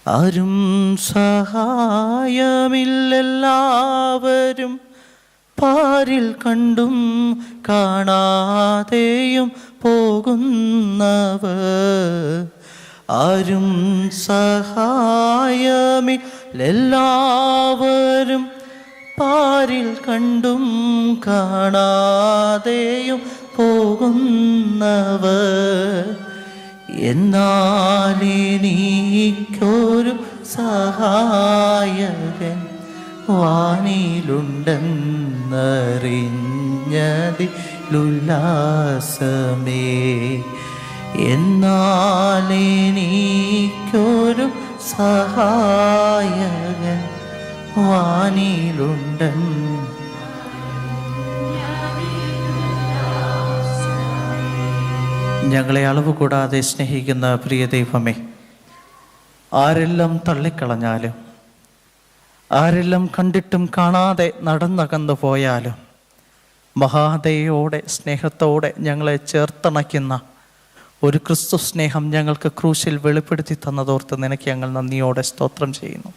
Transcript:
ആരും സഹായമില്ലെല്ലാവരും പാരിൽ കണ്ടും കാണാതെയും പോകുന്നവർ. ആരും സഹായമില്ലെല്ലാവരും പാരിൽ കണ്ടും കാണാതെയും പോകുന്നവർ. എന്നാൽ എനിക്കൊരു സഹായകൻ വാനിലുണ്ടെന്നറിഞ്ഞതിലുല്ലാസമേ. എന്നാൽ എനിക്കൊരു സഹായകൻ വാനിലുണ്ടെന്ന്. ഞങ്ങളെ അളവ് കൂടാതെ സ്നേഹിക്കുന്ന പ്രിയ ദൈവമേ, ആരെല്ലാം തള്ളിക്കളഞ്ഞാലും, ആരെല്ലാം കണ്ടിട്ടും കാണാതെ നടന്നകന്നു പോയാലും, മഹാദയോടെ സ്നേഹത്തോടെ ഞങ്ങളെ ചേർത്തണയ്ക്കുന്ന ഒരു ക്രിസ്തു സ്നേഹം ഞങ്ങൾക്ക് ക്രൂശിൽ വെളിപ്പെടുത്തി തന്നതോർത്ത് നിനക്ക് ഞങ്ങൾ നന്ദിയോടെ സ്തോത്രം ചെയ്യുന്നു.